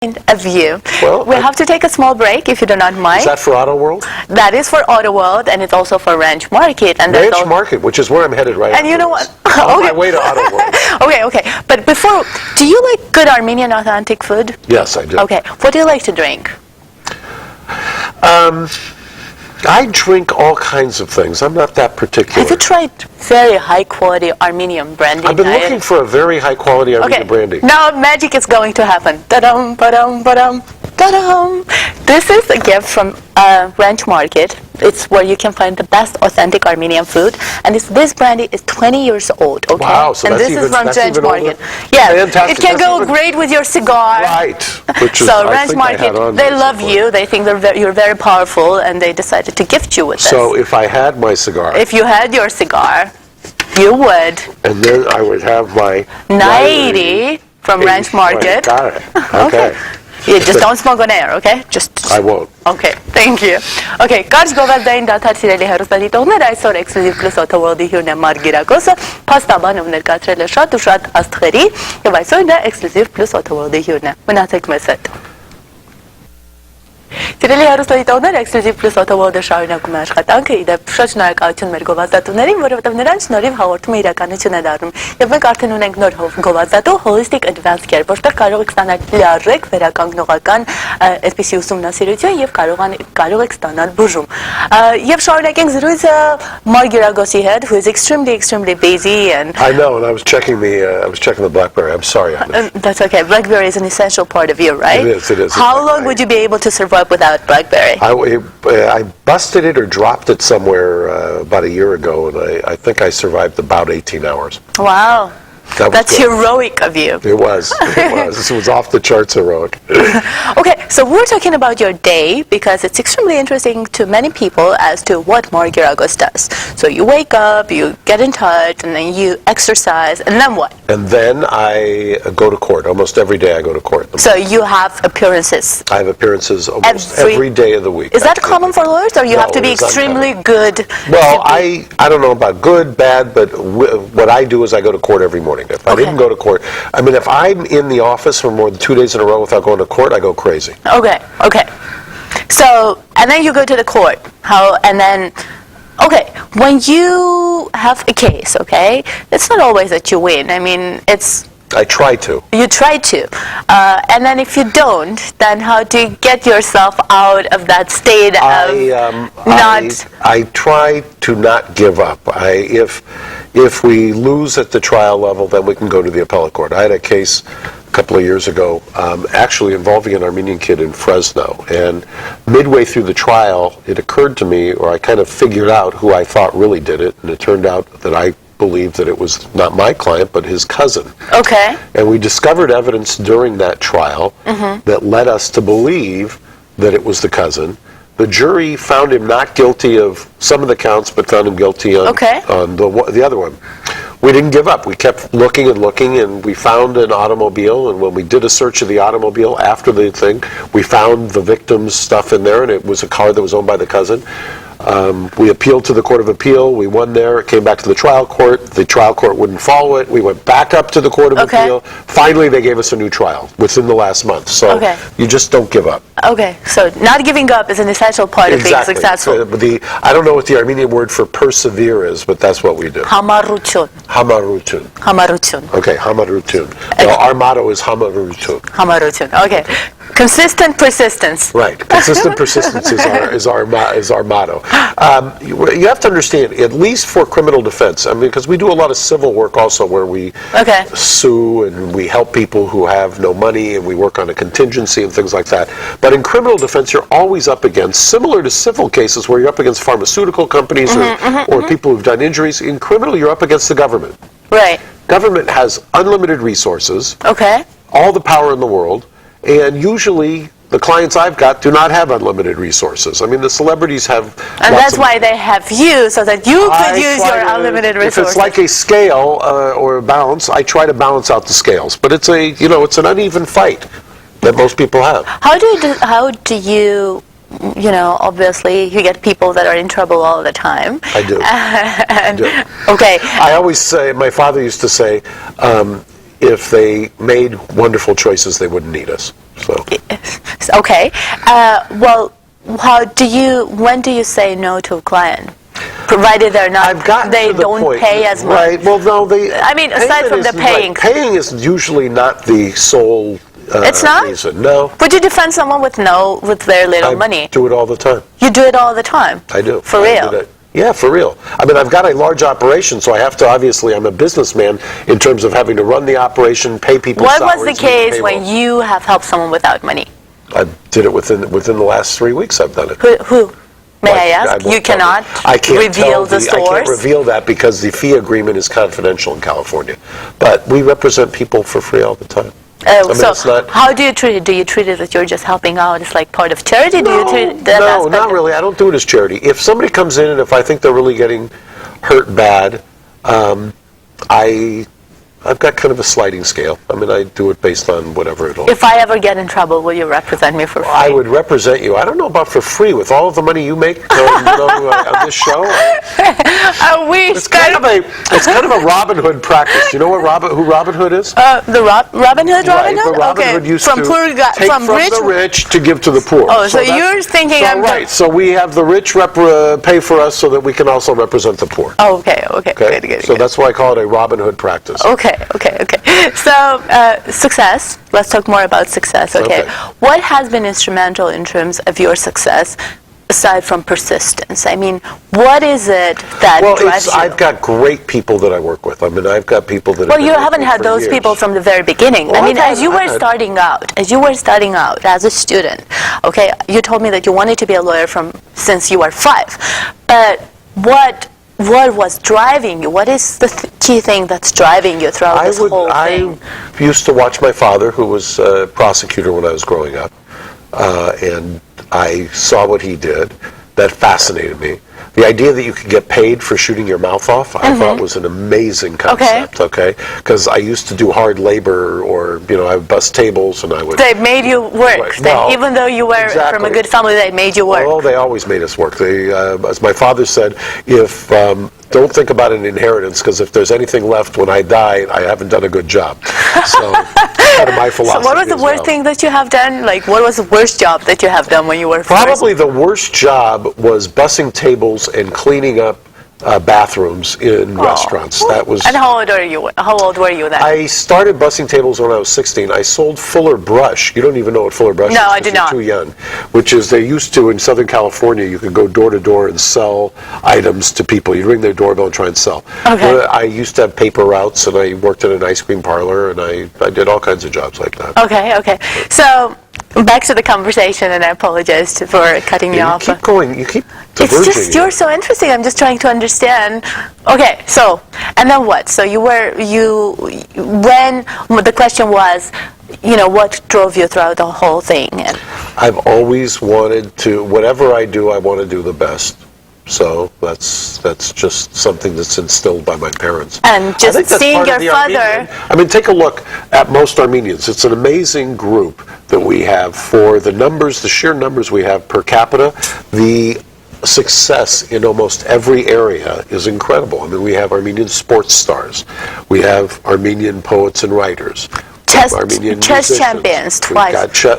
of you. Well, we have to take a small break if you do not mind. Is that for Auto World? That is for Auto World, and it's also for Ranch Market. And Ranch Market, which is where I'm headed right now. And you know what? On my way to Auto World. Okay. But before, do you like good Armenian authentic food? Yes, I do. Okay. What do you like to drink? I drink all kinds of ththings. I'm not that particular. Have you tried very high quality Armenian brandy? I've been looking for a very high quality Armenian brandy. Now magic is going to happen. Da-dum, ba-dum, ba-dum, da-dum. This is a gift from Ranch Market. It's where you can find the best authentic Armenian food. And this brandy is 20 years old, okay? Wow, so and that's this even, is from that's Ranch even Market. older? Yeah, Fantastic. it can That's go even, great with your cigar. Right. Which is, So I Ranch think I had Market, on they there love somewhere. you. They think you're very powerful, and they decided to gift you with this. So if I had my cigar. If you had your cigar, you would. And then I would have my 90 from Ranch Market. Got it. Okay. Yeah, just don't smoke on air, okay? I won't. Okay, thank you. Okay, կարճ գովազդային դաթար սիրելի հեռուստադիտողներ, այսօր Exclusive Plus Auto World-ի հյուրն է Mark Geragos-ը, փաստաբանով ներկայացրել է շատ ու շատ աստղերի, եւ այսօր նա Exclusive Plus Auto World-ի հյուրն է։ Մնացեք մեզ հետ։ Սիրելի հեռուստադիտողներ, Exclusive Plus Auto World-ը շարունակում է աշխատանքը, իդեպ շատ շնորհակալություն մեր գովազդատուներին, որովհետև նրանց շնորհիվ հաղորդումը իրականություն է դառնում։ Եվ մենք արդեն ունենք նոր գովազդատու Holistic Advanced Care, որտեղ կարող եք ստանալ լիարժեք վերականգնողական այսպիսի ուսումնասիրություն եւ կարող եք ստանալ բուժում։ Եվ շարունակենք զրույցը Mark Geragos-ի հետ, who is extremely busy and I know, and I was checking the BlackBerry. I'm sorry on this. That's okay. BlackBerry is an essential part of you, right? It is. How long would you be able to survive without BlackBerry? I busted it or dropped it somewhere about a year ago, and I think I survived about 18 hours. Wow. That's good. heroic of you. It was. It was off the charts heroic. Okay, so we're talking about your day because it's extremely interesting to many people as to what Mark Geragos does. So you wake up, you get in touch, and then you exercise, and then what? And then I go to court. Almost every day I go to court. So you have appearances? I have apperances almost every day of the week. Is that common for lawyers, or you have to be extremely good? Well, I don't know about good, bad, but what I do is I go to court every morning. If I didn't go to court, I mean, if I'm in the office for more than 2 days in a row without going to court, I go crazy. Okay. So, and then you go to the court. When you have a case, okay, it's not always that you win. I mean, I try to. You try to. And then if you don't, then how do you get yourself out of that state of I try to not give up. If we lose at the trial level, then we can go to the appellate court. I had a case a couple of years ago, actually involving an Armenian kid in Fresno. And midway through the trial, it occurred to me, or I kind of figured out who I thought really did it, and it turned out that I believed that it was not my client, but his cousin. Okay. And we discovered evidence during that trial that led us to believe that it was the cousin. The jury found him not guilty of some of the counts, but found him guilty on the other one. We didn't give up. We kept looking, and we found an automobile, and when we did a search of the automobile after the thing, we found the victim's stuff in there, and it was a car that was owned by the cousin. We appealed to the Court of Appeal. We won there. It came back to the trial court. The trial court wouldn't follow it. We went back up to the Court of Appeal. Finally, they gave us a new trial within the last month. So you just don't give up. Okay, so not giving up is an essential part of being successful. I don't know what the Armenian word for persevere is, but that's what we do. Hamarutun. Okay, hamarutun. Our motto is hamarutun. Okay. Consistent persistence. Right. Consistent persistence is our motto. You have to understand, at least for criminal defense, I mean, because we do a lot of civil work also where we sue and we help people who have no money and we work on a contingency and things like that. But in criminal defense, you're always up against, similar to civil cases where you're up against pharmaceutical companies or people who've done injuries, in criminal you're up against the government. Right. Government has unlimited resources, all the power in the world, and usually the clients I've got do not have unlimited resources. I mean, the celebrities have and that's why they have you, so that you could use your unlimited resources. If it's like a scale or a balance, I try to balance out the scales. But it's it's an uneven fight that most people have. How do you obviously you get people that are in trouble all the time. I do. I do. Okay. I always say, my father used to say, if they made wonderful choices, they wouldn't need us. So. Okay. Well, when do you say no to a client? Provided they're not, they don't point. pay as much. Right. Well, no, I mean, aside from the paying. Right. Paying is usually not the sole it's not? reason. No. Would you defend someone with very little money? I do it all the time. You do it all the time? I do. For real? Yeah, for real. I mean, I've got a large operation, so I have to, obviously, I'm a businessman in terms of having to run the operation, pay people's salaries. What was the case when you have helped someone without money? I did it within the last 3 weeks. I've done it. Who? May I ask? You cannot reveal the source? I can't reveal that because the fee agreement is confidential in California. But we represent people for free all the time. How do you treat it? Do you treat it that you're just helping out? It's like part of charity? No, do you treat that no, not really. I don't do it as charity. If somebody comes in and if I think they're really getting hurt bad, I've got kind of a sliding scale. I mean, I do it based on whatever it'll... If I ever get in trouble, will you represent me for free? I would represent you. I don't know about for free. With all of the money you make on this show... I wish... It's kind of a Robin Hood practice. You know who Robin Hood is? Robin Hood? Right, but Robin Hood used to take from the rich to give to the poor. Oh, so you're thinking... Right, so we have the rich pay for us so that we can also represent the poor. Oh, okay. Good. So that's why I call it a Robin Hood practice. Okay. So, success. Let's talk more about success. Okay. What has been instrumental in terms of your success, aside from persistence? I mean, what is it that drives you? I've got great people that I work with. I mean, I've got people that... Well, you haven't had those people from the very beginning. Well, I mean, as you were starting out as a student, okay, you told me that you wanted to be a lawyer since you were 5. But what was driving you? What is the key thing that's driving you throughout this whole thing? I used to watch my father, who was a prosecutor when I was growing up, and I saw what he did. That fascinated me. The idea that you could get paid for shooting your mouth off, I thought was an amazing concept, because I used to do hard labor, or, I would bust tables, and I would... They made you work. Even though you were from a good family, they made you work. Oh, they always made us work. As my father said, don't think about an inheritance, because if there's anything left when I die, I haven't done a good job. So, part of my philosophy. So what was the worst thing that you have done? Like, what was the worst job that you have done when you were Probably the worst job was bussing tables and cleaning up bathrooms in restaurants. That was. And how old were you then? I started bussing tables when I was 16. I sold Fuller Brush. You don't even know what Fuller Brush is. No, I do not. You're too young. Which is, they used to, in Southern California, you could go door to door and sell items to people. You'd ring their doorbell and try and sell. Okay. I used to have paper routes, and I worked in an ice cream parlor, and I did all kinds of jobs like that. Okay. So, back to the conversation, and I apologize for cutting you off. You keep going. You keep diverging. It's just, you're so interesting. I'm just trying to understand. Okay, so, and then what? So the question was, what drove you throughout the whole thing? And I've always wanted to, whatever I do, I want to do the best. So that's just something that's instilled by my parents. And just seeing your father... I mean, take a look at most Armenians. It's an amazing group that we have for the sheer numbers we have per capita. The success in almost every area is incredible. I mean, we have Armenian sports stars. We have Armenian poets and writers. Chess champions twice.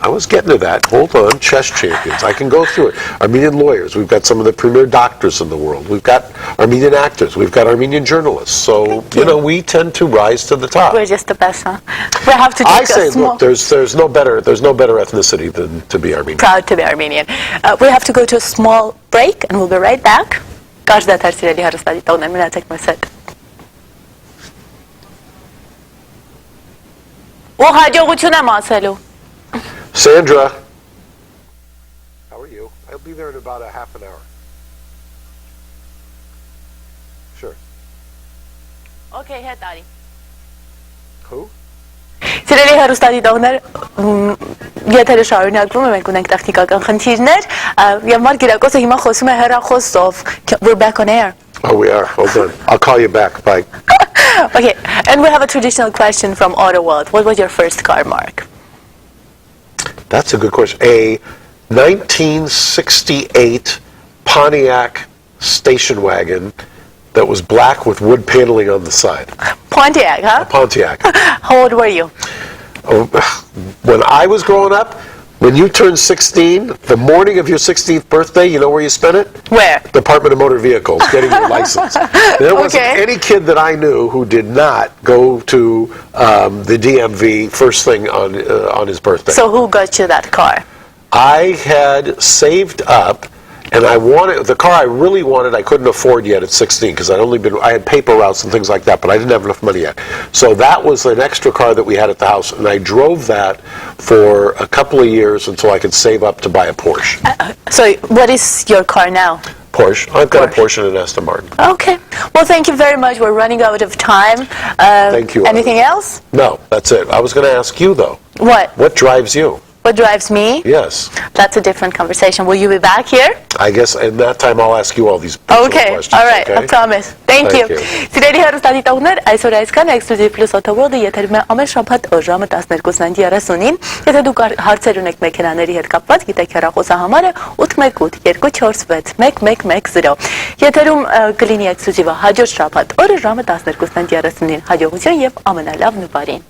I was getting to that. Hold on. Chess champions. I can go through it. Armenian lawyers. We've got some of the premier doctors in the world. We've got Armenian actors. We've got Armenian journalists. So, we tend to rise to the top. We're just the best, huh? We have to look, there's no better ethnicity than to be Armenian. Proud to be Armenian. We have to go to a small break, and we'll be right back. Sandra, how are you? I'll be there in about a half an hour. Sure. Okay, հետ արի։ Who? Սիրելի հեռուստադիտողներ, եթերը շարունակվում է, մենք ունենք տեխնիկական խնդիրներ, եւ Մարկ Գերագոսը հիմա խոսում է հեռախոսով։ We're back on air. Oh, we are. Hold on. I'll call you back. Bye. Okay, and we have a traditional question from Auto World. What was your first car, Mark? That's a good question. A 1968 Pontiac station wagon that was black with wood paneling on the side. Pontiac, huh? A Pontiac. How old were you? Oh, when I was growing up, when you turned 16, the morning of your 16th birthday, you know where you spent it? Where? Department of Motor Vehicles, getting your license. There wasn't any kid that I knew who did not go to the DMV first thing on his birthday. So who got you that car? I had saved up, and I wanted the car I really wanted. I couldn't afford yet at 16 because I had paper routes and things like that, but I didn't have enough money yet. So that was an extra car that we had at the house, and I drove that for a couple of years until I could save up to buy a Porsche. So what is your car now? Porsche. I've got a Porsche and an Aston Martin. Okay. Well, thank you very much. We're running out of time. Thank you. Anything else? No, that's it. I was going to ask you, though. What? What drives you? What drives me? Yes. That's a different conversation. Will you be back here? I guess in that time I'll ask you all these Okay. questions. All right. I promise. Thank you. Սիրելի հեռուստադիտողներ, այսօր այսքան Exclusive Plus Auto-World-ը եթերում է ամեն շաբաթ ժամը 12:30-ին։ Եթե դուք հարցեր ունեք մեքենաների հետ կապված, գիտեք հեռախոսահամարը 818 246 1110։ Եթերում կլինի Exclusive-ը հաջորդ շաբաթ օրը ժամը 12:30-ին։ Հաջողություն եւ ամենալավն ու բարին։